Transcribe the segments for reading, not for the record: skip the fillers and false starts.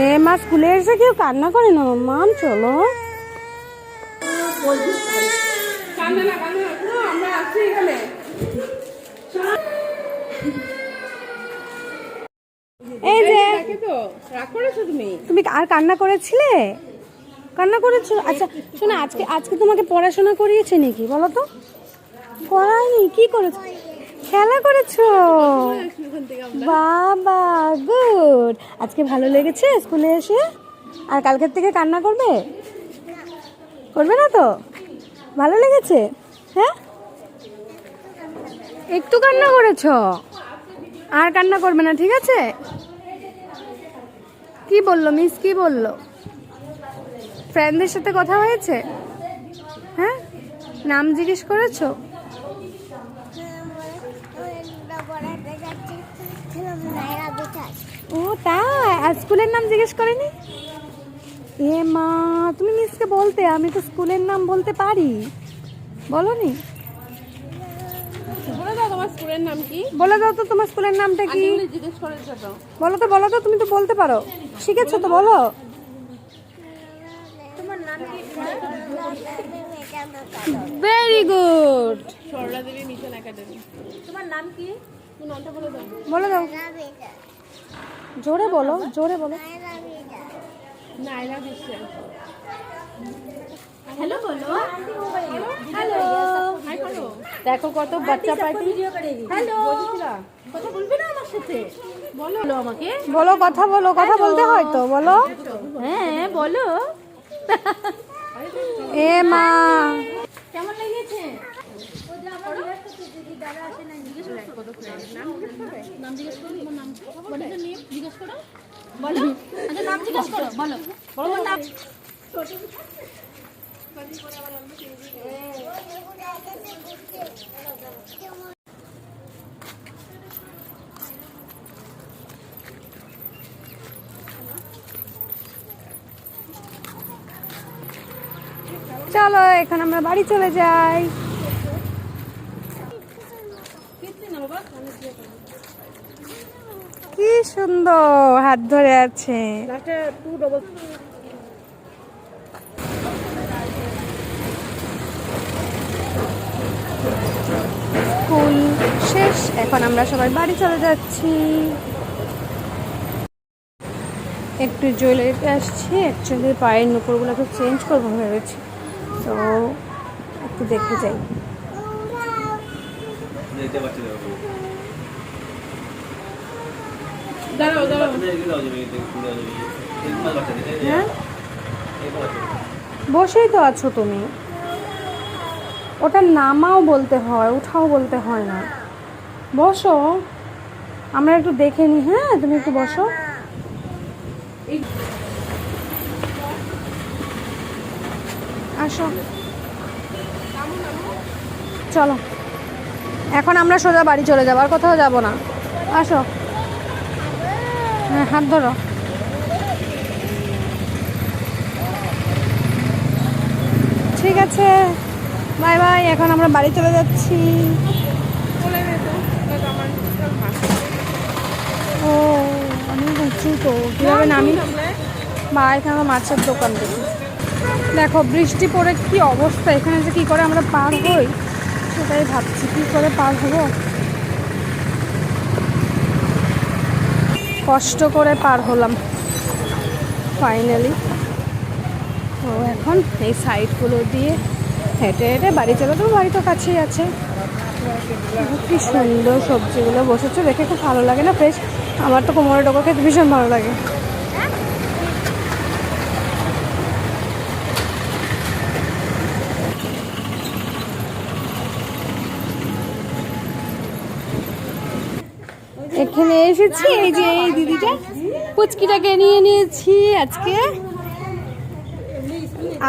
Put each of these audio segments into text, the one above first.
এ মা স্কুলে এসে কেউ কান্না করে না মাম, চলো। এই যে তুমি আর কান্না করেছিলে, কান্না করেছো? আচ্ছা শোনো, আজকে আজকে তোমাকে পড়াশোনা করিয়েছে নাকি বলো তো? করায়নি? কি করেছো? খেলা করেছো? বাবা গুড। আজকে ভালো লেগেছে স্কুলে এসে? আর কালকের থেকে কান্না করবে? করবে না তো? ভালো লেগেছে? হ্যাঁ, একটু কান্না করেছো, আর কান্না করবে না, ঠিক আছে? কি বললো মিস, কি বললো? ফ্রেন্ডদের সাথে কথা হয়েছে? হ্যাঁ, নাম জিজ্ঞেস করেছো? ও তাই, আর স্কুলের নাম জিজ্ঞেস করেনি? এ মা, তুমি মিসকে বলতে, আমি তো স্কুলের নাম বলতে পারি, বলোনি? বলে দাও তোমার স্কুলের নাম কি? বলে দাও তো তোমার স্কুলের নামটা কি? জিজ্ঞেস করেছো তো? বলো তো, বলো তো, তুমি তো বলতে পারো, শিখেছো তো, বলো। Very good. Sarala Devi mission academy. তোমার নাম কি? তুমি নামটা বলে দাও। বলে দাও, জোরে বলো, জোরে বলো। নাইলা বিশ্বাস। হ্যালো বলো। হ্যালো, হাই করো। দেখো কত বাচ্চা পার্টি। হ্যালো, কথা বলবে না আমার সাথে? বলো আমাকে। বলো, কথা বলো, কথা বলতে হয় তো, বলো। হ্যাঁ বলো। এ মা, কেমন লেগেছে? নাম জিজ্ঞেস করো। তোমার নাম বলো, জিজ্ঞেস করো। বলো, আচ্ছা নাম জিজ্ঞেস করো, বলো বলো নাম। চলো এখন আমরা বাড়ি চলে যাই। কি সুন্দর হাত ধরে আছে। স্কুল শেষ, এখন আমরা সবাই বাড়ি চলে যাচ্ছি। একটু জুয়েলারিতে আসছি, অ্যাকচুয়ালি পায়ের নুপুরগুলো একটু চেঞ্জ করবো ভেবেছি, তো একটু দেখে যাই। হ্যাঁ, বসেই তো আছো তুমি, ওটা নামাও বলতে হয়, উঠাও বলতে হয় না, বসো, আমরা একটু দেখে নিই। হ্যাঁ, তুমি একটু বসো। আসো, চলো এখন আমরা সোজা বাড়ি চলে যাবো, আর কোথাও যাবো না। আসো, হ্যাঁ হাত ধরো। ঠিক আছে, বাই বাই, এখন আমরা বাড়ি চলে যাচ্ছি। ও আমি বলছি তো কীভাবে নামি, বা এখানে মাছের দোকান দেখি। দেখো বৃষ্টি পড়ে কি অবস্থা, এখানে যে কি করে আমরা পার হই সেটাই ভাবছি, কি করে পার হব। কষ্ট করে পার হলাম ফাইনালি। তো এখন এই সাইডগুলো দিয়ে হেঁটে হেঁটে বাড়ি চলে যাবো, বাড়ি তো কাছেই আছে। কি সুন্দর সবজিগুলো বসেছে, দেখে খুব ভালো লাগে না, ফ্রেশ। আমার তো কোমরে টোকা খেতে ভীষণ ভালো লাগে। এখানে এসেছি, এই যে এই দিদিটা পুচকিটাকে নিয়ে নিয়েছি। আজকে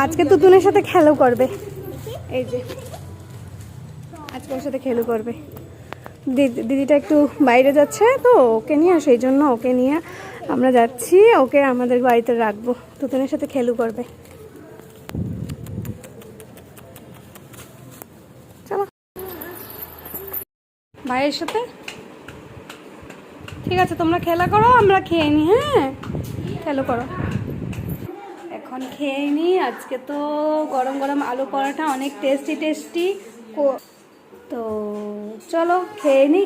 আজকে তুতুনের সাথে খেলো করবে, এই যে আজকে ওর সাথে খেলো করবে। দিদিটা একটু বাইরে যাচ্ছে তো, ওকে নিয়ে, সেই জন্য ওকে নিয়ে আমরা যাচ্ছি, ওকে আমাদের বাড়িতে রাখবো, তুতুনের সাথে খেলো করবে। চলো ভাইয়ের সাথে। ঠিক আছে, তোমরা খেলা করো, আমরা খেয়ে নি। হ্যাঁ চালু করো। এখন খেয়ে নি। আজকে তো গরম গরম আলু পরোটা অনেক টেস্টি টেস্টি। তো চলো খেয়ে নি।